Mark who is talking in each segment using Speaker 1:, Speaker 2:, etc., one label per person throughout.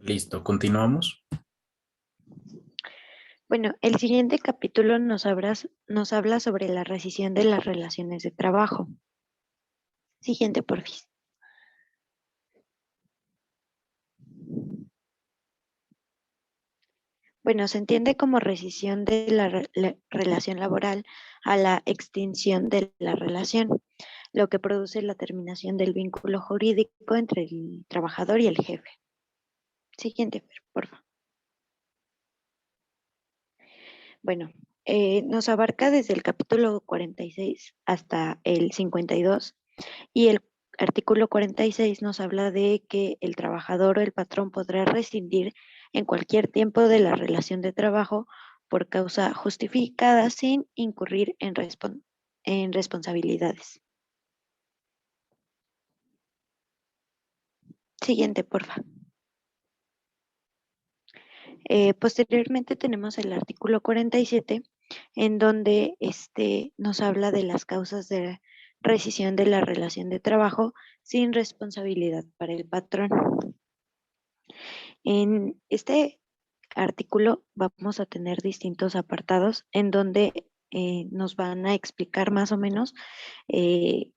Speaker 1: Listo, continuamos.
Speaker 2: Bueno, el siguiente capítulo nos habla sobre la rescisión de las relaciones de trabajo. Siguiente, porfis. Bueno, se entiende como rescisión de la relación laboral a la extinción de la relación, lo que produce la terminación del vínculo jurídico entre el trabajador y el jefe. Siguiente, por favor. Bueno, nos abarca desde el capítulo 46 hasta el 52 y el artículo 46 nos habla de que el trabajador o el patrón podrá rescindir en cualquier tiempo de la relación de trabajo por causa justificada sin incurrir en responsabilidades. Siguiente, porfa. Posteriormente tenemos el artículo 47, en donde nos habla de las causas de rescisión de la relación de trabajo sin responsabilidad para el patrón. En este artículo vamos a tener distintos apartados en donde nos van a explicar más o menos eh,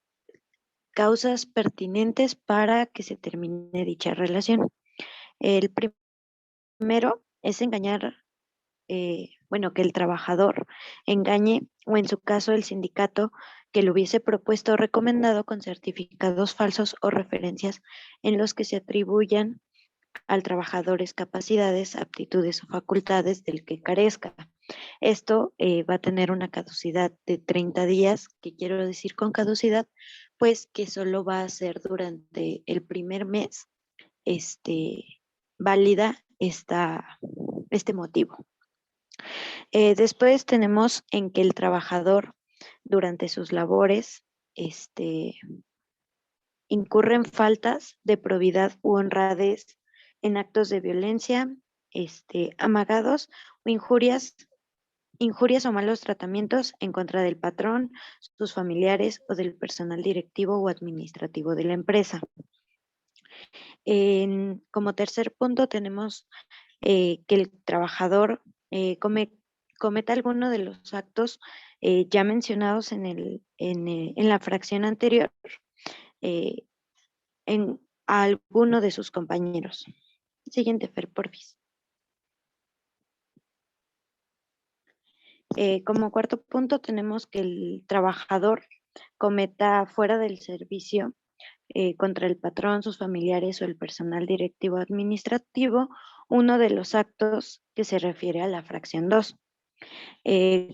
Speaker 2: causas pertinentes para que se termine dicha relación. El primero es engañar, bueno, que el trabajador engañe o en su caso el sindicato que lo hubiese propuesto o recomendado con certificados falsos o referencias en los que se atribuyan al trabajador capacidades, aptitudes o facultades del que carezca. Esto va a tener una caducidad de 30 días. ¿Qué quiero decir con caducidad? Pues que solo va a ser durante el primer mes válida este motivo. Después tenemos en que el trabajador durante sus labores incurre en faltas de probidad u honradez en actos de violencia, amagados o injurias o malos tratamientos en contra del patrón, sus familiares o del personal directivo o administrativo de la empresa. Como tercer punto tenemos que el trabajador cometa alguno de los actos ya mencionados en la fracción anterior eh, en a alguno de sus compañeros. Siguiente, Fer, porfis. Como cuarto punto tenemos que el trabajador cometa fuera del servicio contra el patrón, sus familiares o el personal directivo administrativo uno de los actos que se refiere a la fracción 2.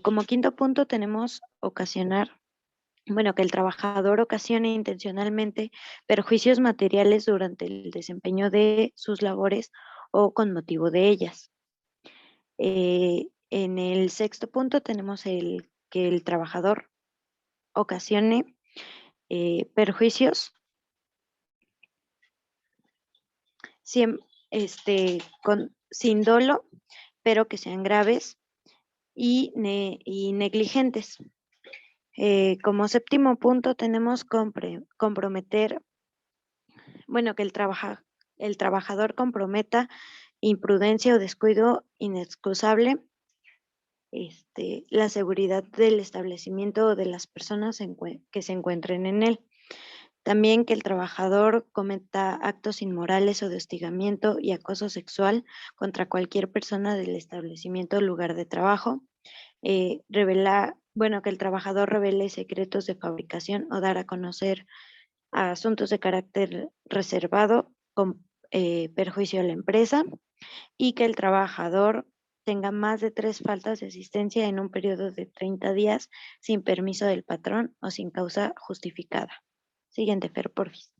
Speaker 2: Como quinto punto tenemos que el trabajador ocasione intencionalmente perjuicios materiales durante el desempeño de sus labores o con motivo de ellas. En el sexto punto tenemos que el trabajador ocasione perjuicios sin dolo, pero que sean graves y negligentes. Como séptimo punto tenemos comprometer, que el trabajador comprometa imprudencia o descuido inexcusable la seguridad del establecimiento o de las personas que se encuentren en él. También que el trabajador cometa actos inmorales o de hostigamiento y acoso sexual contra cualquier persona del establecimiento o lugar de trabajo. Que el trabajador revele secretos de fabricación o dar a conocer asuntos de carácter reservado con perjuicio a la empresa y que el trabajador tenga más de 3 faltas de asistencia en un periodo de 30 días sin permiso del patrón o sin causa justificada. Siguiente, Fer, porfis.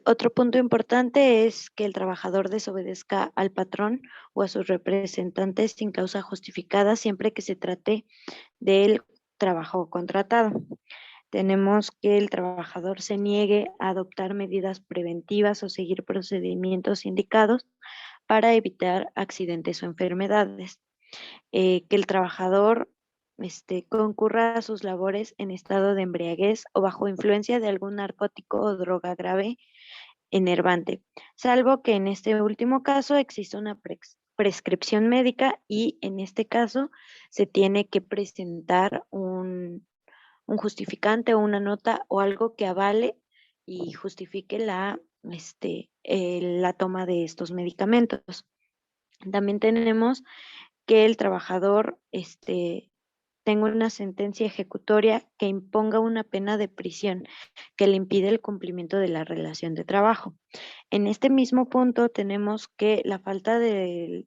Speaker 2: Otro punto importante es que el trabajador desobedezca al patrón o a sus representantes sin causa justificada siempre que se trate del trabajo contratado. Tenemos que el trabajador se niegue a adoptar medidas preventivas o seguir procedimientos indicados para evitar accidentes o enfermedades. Que el trabajador concurra a sus labores en estado de embriaguez o bajo influencia de algún narcótico o droga grave enervante, salvo que en este último caso existe una prescripción médica y en este caso se tiene que presentar un justificante o una nota o algo que avale y justifique la toma de estos medicamentos. También tenemos que el trabajador tenga una sentencia ejecutoria que imponga una pena de prisión que le impide el cumplimiento de la relación de trabajo. En este mismo punto tenemos que la falta de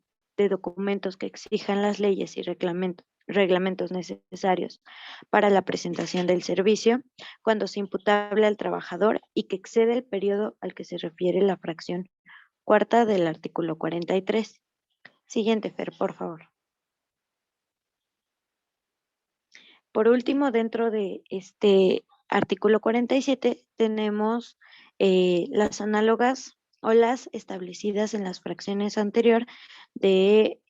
Speaker 2: documentos que exijan las leyes y reglamentos necesarios para la presentación del servicio, cuando es imputable al trabajador y que excede el periodo al que se refiere la fracción cuarta del artículo 43. Siguiente, Fer, por favor. Por último, dentro de este artículo 47 tenemos las análogas o las establecidas en las fracciones anterior de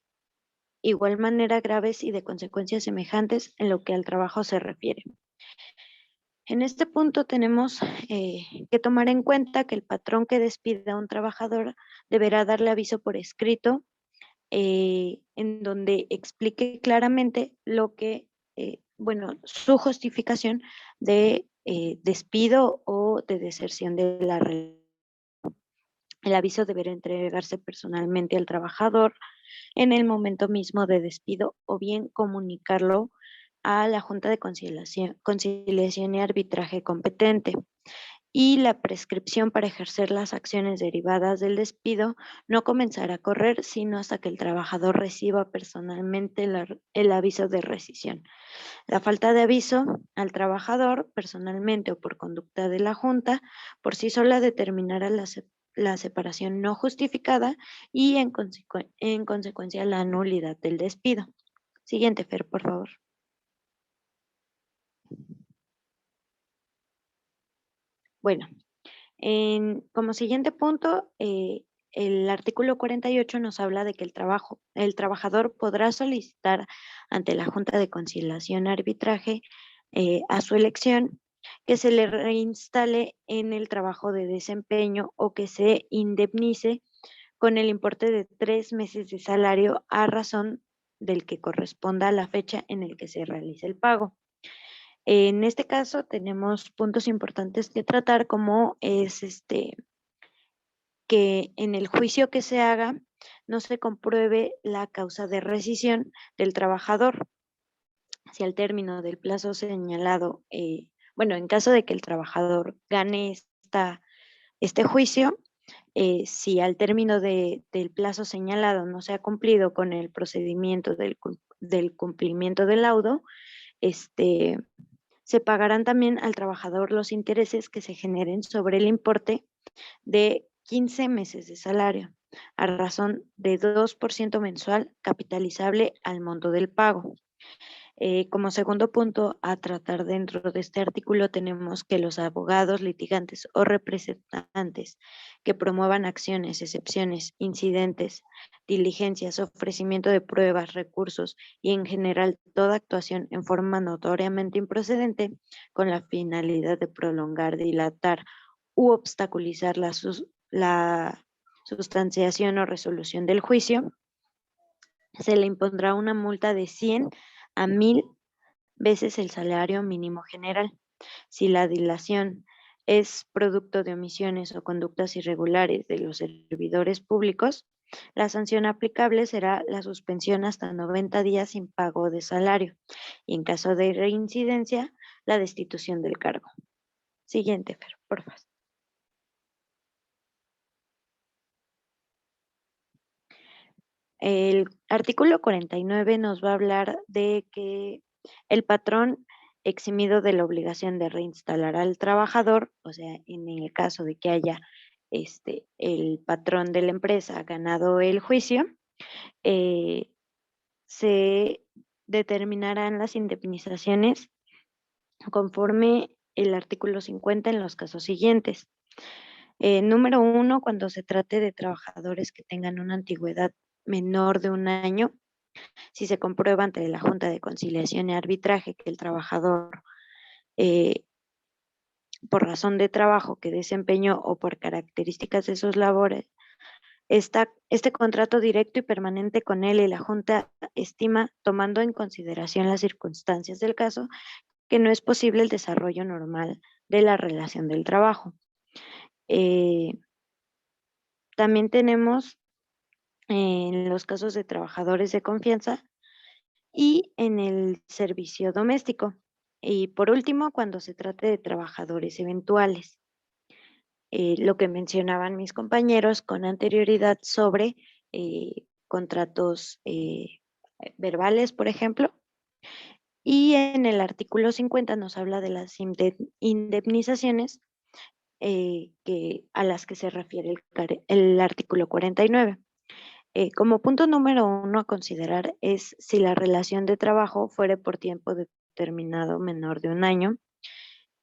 Speaker 2: igual manera graves y de consecuencias semejantes en lo que al trabajo se refiere. En este punto tenemos que tomar en cuenta que el patrón que despida a un trabajador deberá darle aviso por escrito en donde explique claramente su justificación de despido o de deserción de la relación. El aviso deberá entregarse personalmente al trabajador en el momento mismo de despido o bien comunicarlo a la Junta de Conciliación y Arbitraje competente. Y la prescripción para ejercer las acciones derivadas del despido no comenzará a correr sino hasta que el trabajador reciba personalmente el aviso de rescisión. La falta de aviso al trabajador personalmente o por conducta de la Junta por sí sola determinará la separación no justificada y en consecuencia la nulidad del despido. Siguiente, Fer, por favor. Bueno, como siguiente punto, el artículo 48 nos habla de que el trabajador podrá solicitar ante la Junta de Conciliación y Arbitraje a su elección que se le reinstale en el trabajo de desempeño o que se indemnice con el importe de 3 meses de salario a razón del que corresponda a la fecha en el que se realice el pago. En este caso tenemos puntos importantes que tratar, como es que en el juicio que se haga no se compruebe la causa de rescisión del trabajador. Si al término del plazo señalado, en caso de que el trabajador gane este juicio, si al término del plazo señalado no se ha cumplido con el procedimiento del cumplimiento del laudo, se pagarán también al trabajador los intereses que se generen sobre el importe de 15 meses de salario, a razón de 2% mensual capitalizable al monto del pago. Como segundo punto a tratar dentro de este artículo tenemos que los abogados, litigantes o representantes que promuevan acciones, excepciones, incidentes, diligencias, ofrecimiento de pruebas, recursos y en general toda actuación en forma notoriamente improcedente con la finalidad de prolongar, dilatar u obstaculizar la sustanciación o resolución del juicio, se le impondrá una multa de 100 a 1000 veces el salario mínimo general. Si la dilación es producto de omisiones o conductas irregulares de los servidores públicos, la sanción aplicable será la suspensión hasta 90 días sin pago de salario y en caso de reincidencia, la destitución del cargo. Siguiente, Fer, por favor. El artículo 49 nos va a hablar de que el patrón eximido de la obligación de reinstalar al trabajador, o sea, en el caso de que haya el patrón de la empresa ganado el juicio, eh, se determinarán las indemnizaciones conforme el artículo 50 en los casos siguientes. Número 1, cuando se trate de trabajadores que tengan una antigüedad menor de 1 año, si se comprueba ante la Junta de Conciliación y Arbitraje que el trabajador por razón de trabajo que desempeñó o por características de sus labores, este contrato directo y permanente con él y la Junta estima, tomando en consideración las circunstancias del caso, que no es posible el desarrollo normal de la relación del trabajo. Eh, También tenemos en los casos de trabajadores de confianza y en el servicio doméstico. Y por último, cuando se trate de trabajadores eventuales. Lo que mencionaban mis compañeros con anterioridad sobre contratos verbales, por ejemplo. Y en el artículo 50 nos habla de las indemnizaciones a las que se refiere el artículo 49. Como punto número uno a considerar es si la relación de trabajo fuere por tiempo determinado menor de un año,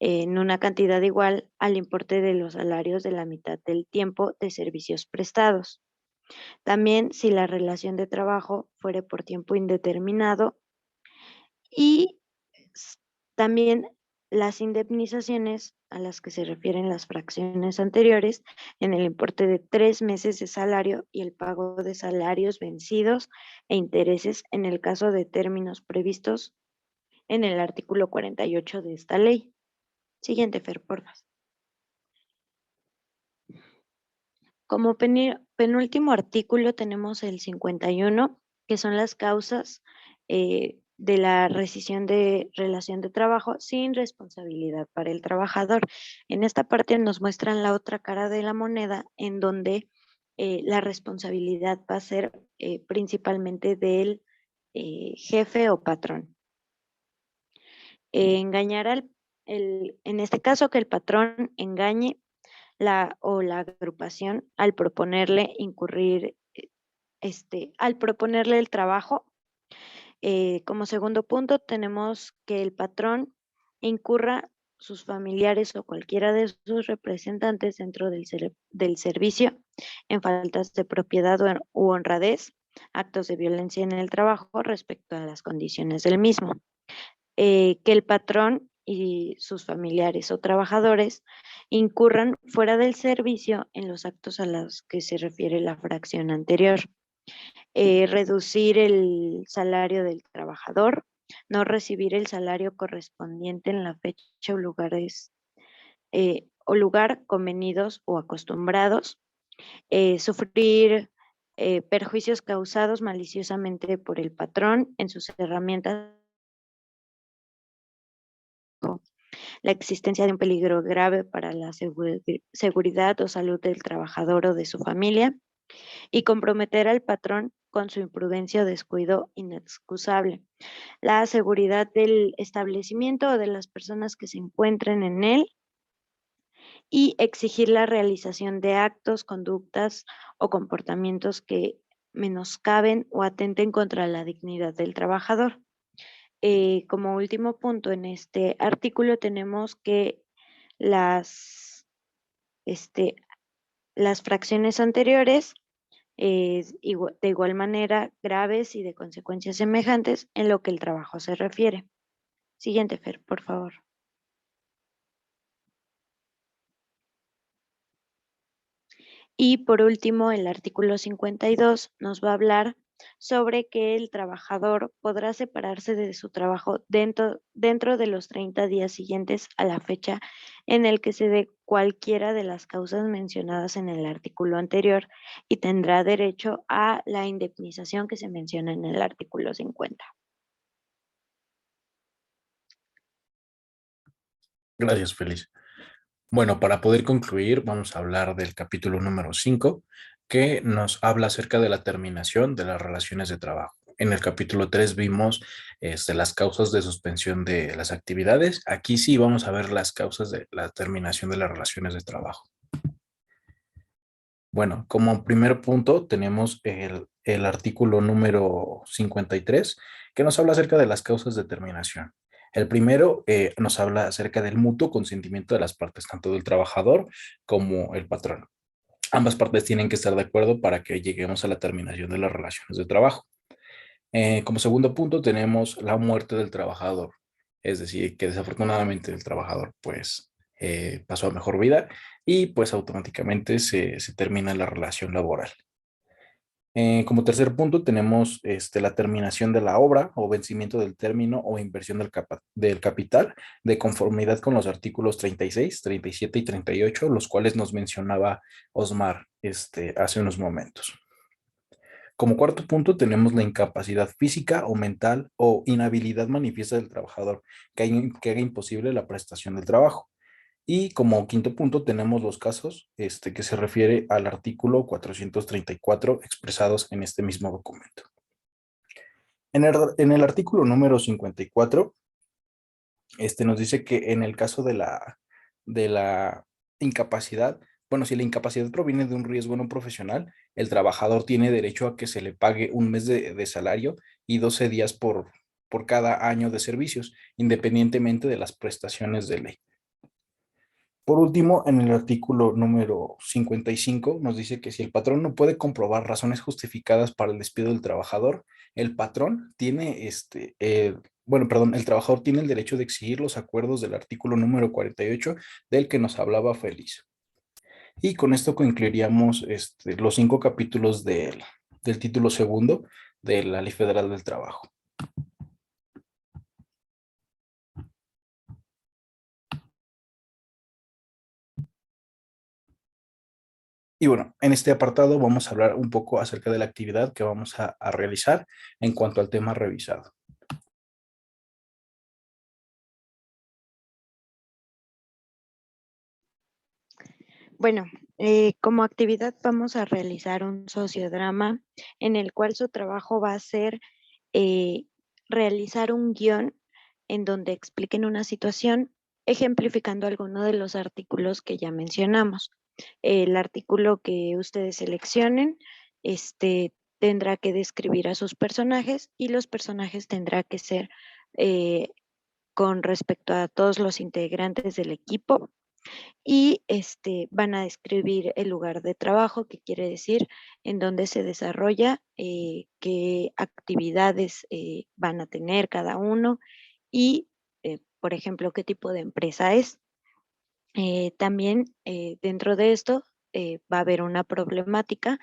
Speaker 2: en una cantidad igual al importe de los salarios de la mitad del tiempo de servicios prestados. También si la relación de trabajo fuere por tiempo indeterminado y s- también las indemnizaciones a las que se refieren las fracciones anteriores en el importe de 3 meses de salario y el pago de salarios vencidos e intereses en el caso de términos previstos en el artículo 48 de esta ley. Siguiente, Fer, por favor. Como penúltimo artículo tenemos el 51, que son las causas de la rescisión de relación de trabajo sin responsabilidad para el trabajador. En esta parte nos muestran la otra cara de la moneda, en donde la responsabilidad va a ser principalmente del jefe o patrón. Engañar en este caso, que el patrón engañe la agrupación al proponerle al proponerle el trabajo. Como segundo punto, tenemos que el patrón incurra sus familiares o cualquiera de sus representantes dentro del servicio en faltas de propiedad u honradez, actos de violencia en el trabajo respecto a las condiciones del mismo. Que el patrón y sus familiares o trabajadores incurran fuera del servicio en los actos a los que se refiere la fracción anterior. Reducir el salario del trabajador, no recibir el salario correspondiente en la fecha o lugar convenidos o acostumbrados, sufrir perjuicios causados maliciosamente por el patrón en sus herramientas, la existencia de un peligro grave para la seguridad o salud del trabajador o de su familia, y comprometer al patrón con su imprudencia o descuido inexcusable, la seguridad del establecimiento o de las personas que se encuentren en él, y exigir la realización de actos, conductas o comportamientos que menoscaben o atenten contra la dignidad del trabajador. Como último punto en este artículo tenemos que las, este, las fracciones anteriores de igual manera graves y de consecuencias semejantes en lo que el trabajo se refiere. Siguiente, Fer, por favor. Y por último, el artículo 52 nos va a hablar sobre que el trabajador podrá separarse de su trabajo dentro de los 30 días siguientes a la fecha en el que se dé cualquiera de las causas mencionadas en el artículo anterior y tendrá derecho a la indemnización que se menciona en el artículo 50.
Speaker 1: Gracias, Feliz. Bueno, para poder concluir, vamos a hablar del capítulo número 5, que nos habla acerca de la terminación de las relaciones de trabajo. En el capítulo 3 vimos las causas de suspensión de las actividades. Aquí sí vamos a ver las causas de la terminación de las relaciones de trabajo. Bueno, como primer punto tenemos el artículo número 53, que nos habla acerca de las causas de terminación. El primero nos habla acerca del mutuo consentimiento de las partes, tanto del trabajador como el patrón. Ambas partes tienen que estar de acuerdo para que lleguemos a la terminación de las relaciones de trabajo. Como segundo punto tenemos la muerte del trabajador, es decir, que desafortunadamente el trabajador pues pasó a mejor vida y pues automáticamente se termina la relación laboral. Como tercer punto tenemos la terminación de la obra o vencimiento del término o inversión del capital de conformidad con los artículos 36, 37 y 38, los cuales nos mencionaba Osmar hace unos momentos. Como cuarto punto tenemos la incapacidad física o mental o inhabilidad manifiesta del trabajador que haga imposible la prestación del trabajo. Y como quinto punto tenemos los casos que se refiere al artículo 434 expresados en este mismo documento. En el artículo número 54, nos dice que en el caso de la incapacidad, bueno, si la incapacidad proviene de un riesgo no profesional, el trabajador tiene derecho a que se le pague un mes de salario y 12 días por cada año de servicios, independientemente de las prestaciones de ley. Por último, en el artículo número 55 nos dice que si el patrón no puede comprobar razones justificadas para el despido del trabajador, el patrón tiene el trabajador tiene el derecho de exigir los acuerdos del artículo número 48 del que nos hablaba Feliz. Y con esto concluiríamos los 5 capítulos del título segundo de la Ley Federal del Trabajo. Y bueno, en este apartado vamos a hablar un poco acerca de la actividad que vamos a realizar en cuanto al tema revisado.
Speaker 2: Bueno, como actividad vamos a realizar un sociodrama en el cual su trabajo va a ser eh, realizar un guión en donde expliquen una situación ejemplificando alguno de los artículos que ya mencionamos. El artículo que ustedes seleccionen, tendrá que describir a sus personajes y los personajes tendrá que ser eh, con respecto a todos los integrantes del equipo y van a describir el lugar de trabajo, que quiere decir en dónde se desarrolla, qué actividades van a tener cada uno y, por ejemplo, qué tipo de empresa es. También dentro de esto va a haber una problemática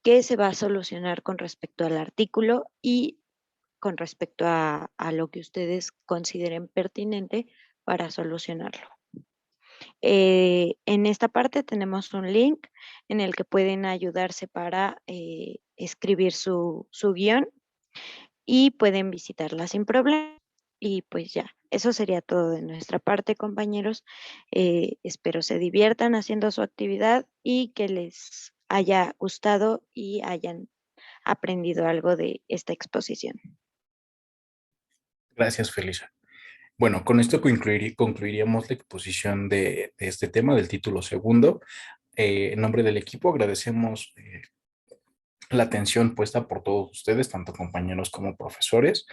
Speaker 2: que se va a solucionar con respecto al artículo y con respecto a lo que ustedes consideren pertinente para solucionarlo. En esta parte tenemos un link en el que pueden ayudarse para escribir su guión y pueden visitarla sin problema. Y pues ya, eso sería todo de nuestra parte, compañeros. Espero se diviertan haciendo su actividad y que les haya gustado y hayan aprendido algo de esta exposición.
Speaker 1: Gracias, Felisa. Bueno, con esto concluiríamos la exposición de este tema del título segundo. En nombre del equipo agradecemos la atención puesta por todos ustedes, tanto compañeros como profesores.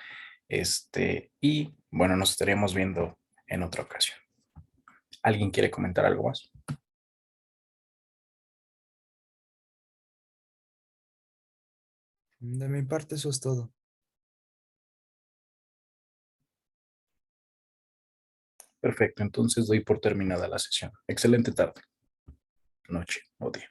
Speaker 1: Y bueno, nos estaremos viendo en otra ocasión. ¿Alguien quiere comentar algo más?
Speaker 3: De mi parte, eso es todo.
Speaker 1: Perfecto, entonces doy por terminada la sesión. Excelente tarde, noche o día.